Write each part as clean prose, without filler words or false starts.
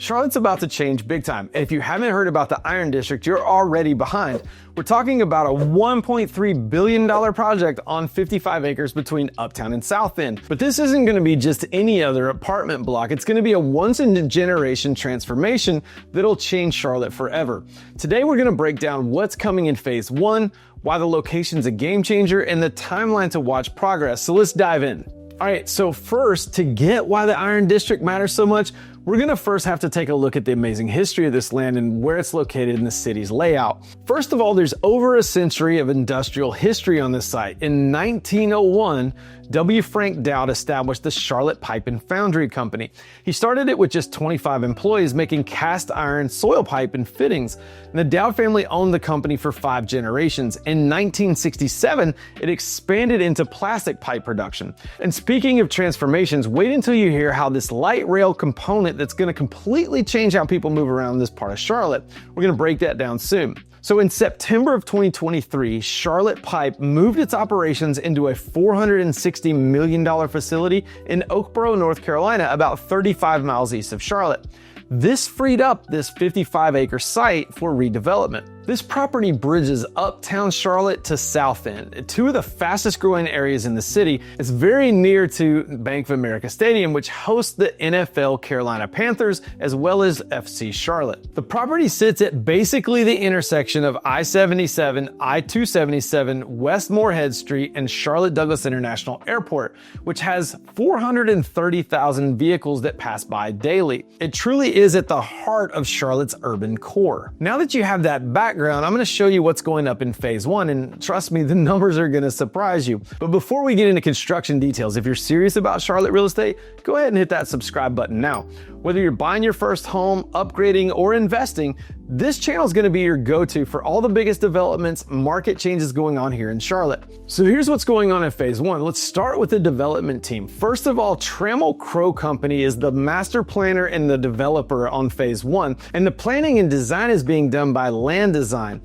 Charlotte's about to change big time. And if you haven't heard about the Iron District, you're already behind. We're talking about a $1.3 billion project on 55 acres between Uptown and South End. But this isn't going to be just any other apartment block. It's going to be a once-in-a-generation transformation that'll change Charlotte forever. Today, we're going to break down what's coming in Phase 1, why the location's a game changer, and the timeline to watch progress. So let's dive in. All right, so first, to get why the Iron District matters so much, we're gonna first have to take a look at the amazing history of this land and where it's located in the city's layout. First of all, there's over a century of industrial history on this site. In 1901, W. Frank Dowd established the Charlotte Pipe and Foundry Company. He started it with just 25 employees making cast iron soil pipe and fittings. And the Dowd family owned the company for 5 generations. In 1967, it expanded into plastic pipe production. And speaking of transformations, wait until you hear how this light rail component that's going to completely change how people move around this part of Charlotte. We're going to break that down soon. So in September of 2023, Charlotte Pipe moved its operations into a $460 million facility in Oakboro, North Carolina, about 35 miles east of Charlotte. This freed up this 55-acre site for redevelopment. This property bridges uptown Charlotte to South End, two of the fastest growing areas in the city. It's very near to Bank of America Stadium, which hosts the NFL Carolina Panthers, as well as FC Charlotte. The property sits at basically the intersection of I-77, I-277, West Moorhead Street, and Charlotte Douglas International Airport, which has 430,000 vehicles that pass by daily. It truly is at the heart of Charlotte's urban core. Now that you have that background, I'm going to show you what's going up in Phase 1, and trust me, the numbers are going to surprise you. But before we get into construction details, if you're serious about Charlotte real estate, go ahead and hit that subscribe button now. Whether you're buying your first home, upgrading, or investing, this channel is going to be your go-to for all the biggest developments, market changes going on here in Charlotte. So here's what's going on in Phase 1. Let's start with the development team. First of all, Trammell Crow Company is the master planner and the developer on Phase 1, and the planning and design is being done by Land Design.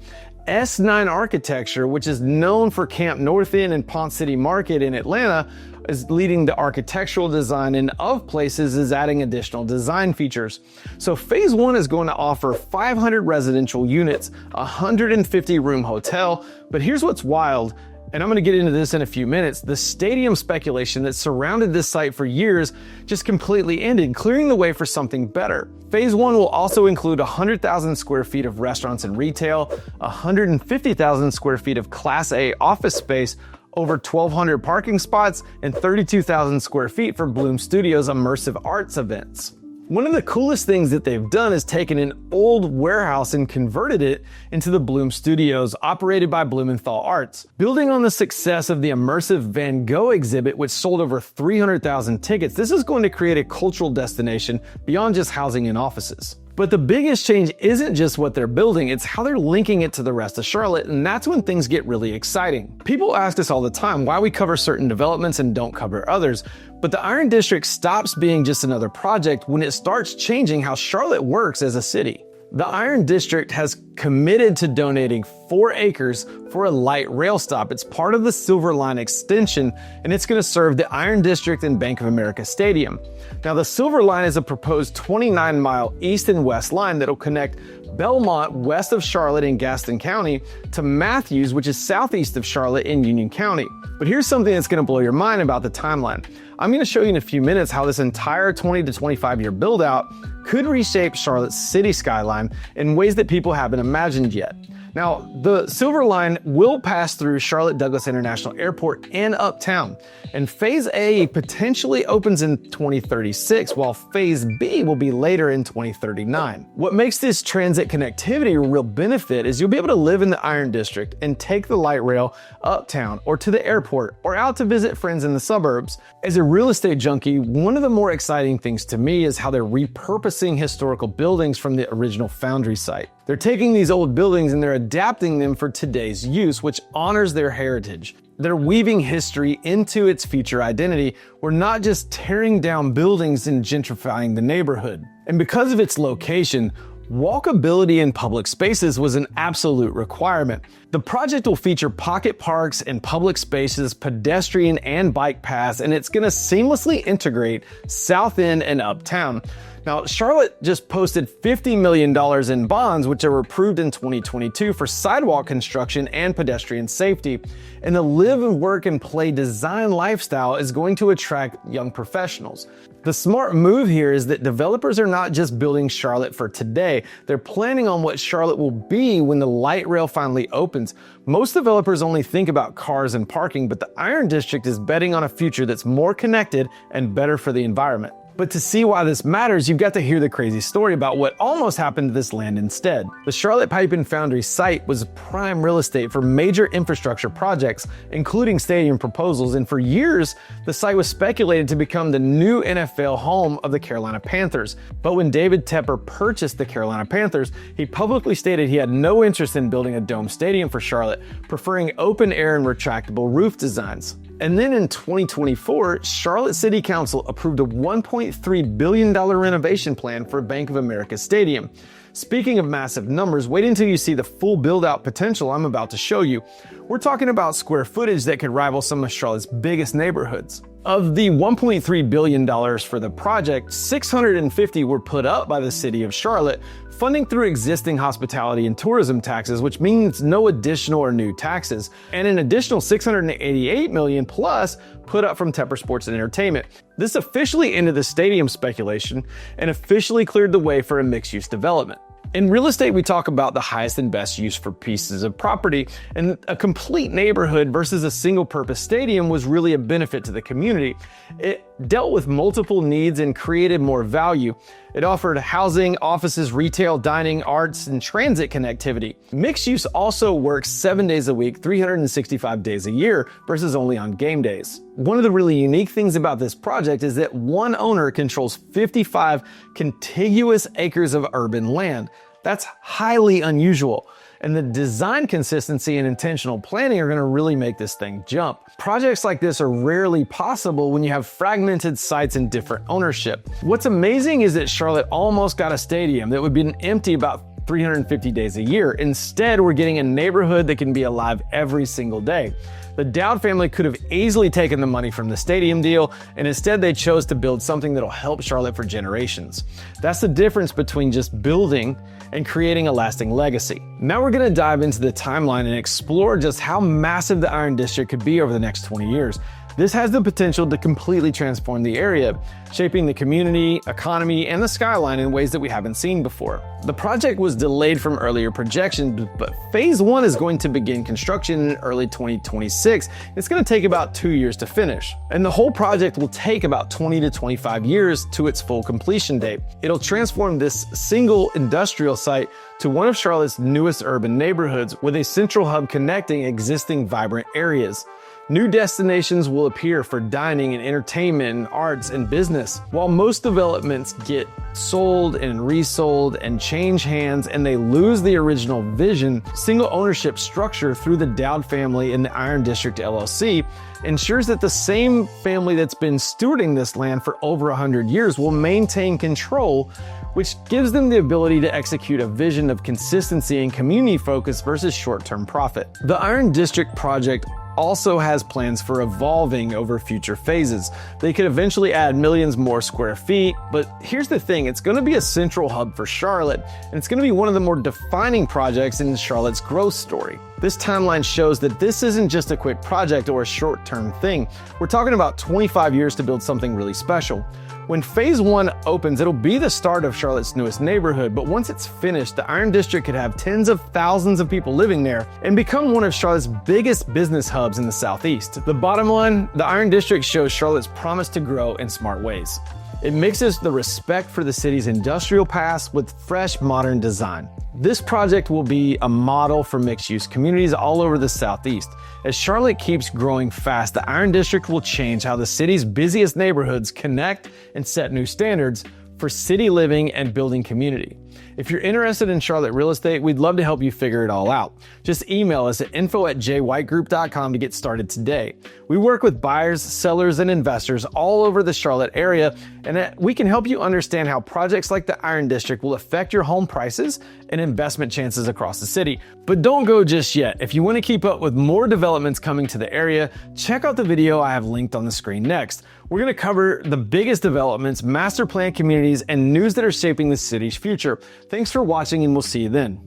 S9 Architecture, which is known for Camp North End and Ponce City Market in Atlanta, is leading the architectural design, and Of Places is adding additional design features. So Phase 1 is going to offer 500 residential units, a 150-room hotel, but here's what's wild, and I'm going to get into this in a few minutes. The stadium speculation that surrounded this site for years just completely ended, clearing the way for something better. Phase 1 will also include 100,000 square feet of restaurants and retail, 150,000 square feet of Class A office space, over 1,200 parking spots, and 32,000 square feet for Bloom Studios immersive arts events. One of the coolest things that they've done is taken an old warehouse and converted it into the Bloom Studios, operated by Blumenthal Arts. Building on the success of the immersive Van Gogh exhibit, which sold over 300,000 tickets, this is going to create a cultural destination beyond just housing and offices. But the biggest change isn't just what they're building, it's how they're linking it to the rest of Charlotte, and that's when things get really exciting. People ask us all the time why we cover certain developments and don't cover others, but the Iron District stops being just another project when it starts changing how Charlotte works as a city. The Iron District has committed to donating 4 acres for a light rail stop. It's part of the Silver Line extension, and it's going to serve the Iron District and Bank of America Stadium. Now, the Silver Line is a proposed 29-mile east and west line that'll connect Belmont, west of Charlotte in Gaston County, to Matthews, which is southeast of Charlotte in Union County. But here's something that's going to blow your mind about the timeline. I'm going to show you in a few minutes how this entire 20 to 25 year build out could reshape Charlotte's city skyline in ways that people haven't imagined yet. Now, the Silver Line will pass through Charlotte Douglas International Airport and Uptown, and Phase A potentially opens in 2036, while Phase B will be later in 2039. What makes this transit connectivity a real benefit is you'll be able to live in the Iron District and take the light rail uptown or to the airport or out to visit friends in the suburbs. As a real estate junkie, one of the more exciting things to me is how they're repurposing historical buildings from the original Foundry site. They're taking these old buildings and they're adapting them for today's use, which honors their heritage. They're weaving history into its future identity. We're not just tearing down buildings and gentrifying the neighborhood. And because of its location, walkability in public spaces was an absolute requirement. The project will feature pocket parks and public spaces, pedestrian and bike paths, and it's going to seamlessly integrate South End and Uptown. Now, Charlotte just posted $50 million in bonds, which are approved in 2022 for sidewalk construction and pedestrian safety. And the live and work and play design lifestyle is going to attract young professionals. The smart move here is that developers are not just building Charlotte for today, they're planning on what Charlotte will be when the light rail finally opens. Most developers only think about cars and parking, but the Iron District is betting on a future that's more connected and better for the environment. But to see why this matters, you've got to hear the crazy story about what almost happened to this land instead. The Charlotte Pipe and Foundry site was prime real estate for major infrastructure projects, including stadium proposals, and for years, the site was speculated to become the new NFL home of the Carolina Panthers. But when David Tepper purchased the Carolina Panthers, he publicly stated he had no interest in building a dome stadium for Charlotte, preferring open air and retractable roof designs. And then in 2024, Charlotte City Council approved a $1.3 billion renovation plan for Bank of America Stadium. Speaking of massive numbers, wait until you see the full build-out potential I'm about to show you. We're talking about square footage that could rival some of Charlotte's biggest neighborhoods. Of the $1.3 billion for the project, $650 were put up by the city of Charlotte, funding through existing hospitality and tourism taxes, which means no additional or new taxes, and an additional $688 million plus put up from Tepper Sports and Entertainment. This officially ended the stadium speculation and officially cleared the way for a mixed-use development. In real estate, we talk about the highest and best use for pieces of property, and a complete neighborhood versus a single-purpose stadium was really a benefit to the community. It dealt with multiple needs and created more value. It offered housing, offices, retail, dining, arts, and transit connectivity. Mixed use also works 7 days a week, 365 days a year, versus only on game days. One of the really unique things about this project is that one owner controls 55 contiguous acres of urban land. That's highly unusual. And the design consistency and intentional planning are going to really make this thing jump. Projects like this are rarely possible when you have fragmented sites and different ownership. What's amazing is that Charlotte almost got a stadium that would be empty about 350 days a year. Instead, we're getting a neighborhood that can be alive every single day. The Dowd family could have easily taken the money from the stadium deal, and instead they chose to build something that'll help Charlotte for generations. That's the difference between just building and creating a lasting legacy. Now we're gonna dive into the timeline and explore just how massive the Iron District could be over the next 20 years. This has the potential to completely transform the area, shaping the community, economy, and the skyline in ways that we haven't seen before. The project was delayed from earlier projections, but phase 1 is going to begin construction in early 2026. It's going to take about 2 years to finish. And the whole project will take about 20 to 25 years to its full completion date. It'll transform this single industrial site to one of Charlotte's newest urban neighborhoods with a central hub connecting existing vibrant areas. New destinations will appear for dining and entertainment and arts and business. While most developments get sold and resold and change hands and they lose the original vision, single ownership structure through the Dowd family and the Iron District LLC ensures that the same family that's been stewarding this land for over 100 years will maintain control, which gives them the ability to execute a vision of consistency and community focus versus short-term profit. The Iron District project also has plans for evolving over future phases. They could eventually add millions more square feet, but here's the thing, it's going to be a central hub for Charlotte, and it's going to be one of the more defining projects in Charlotte's growth story. This timeline shows that this isn't just a quick project or a short-term thing. We're talking about 25 years to build something really special. When phase 1 opens, it'll be the start of Charlotte's newest neighborhood, but once it's finished, the Iron District could have tens of thousands of people living there and become one of Charlotte's biggest business hubs in the Southeast. The bottom line, the Iron District shows Charlotte's promise to grow in smart ways. It mixes the respect for the city's industrial past with fresh, modern design. This project will be a model for mixed-use communities all over the Southeast. As Charlotte keeps growing fast, the Iron District will change how the city's busiest neighborhoods connect and set new standards for city living and building community. If you're interested in Charlotte real estate, we'd love to help you figure it all out. Just email us at info@jwhitegroup.com to get started today. We work with buyers, sellers, and investors all over the Charlotte area, and we can help you understand how projects like the Iron District will affect your home prices and investment chances across the city. But don't go just yet. If you want to keep up with more developments coming to the area, check out the video I have linked on the screen next. We're going to cover the biggest developments, master plan communities, and news that are shaping the city's future. Thanks for watching, and we'll see you then.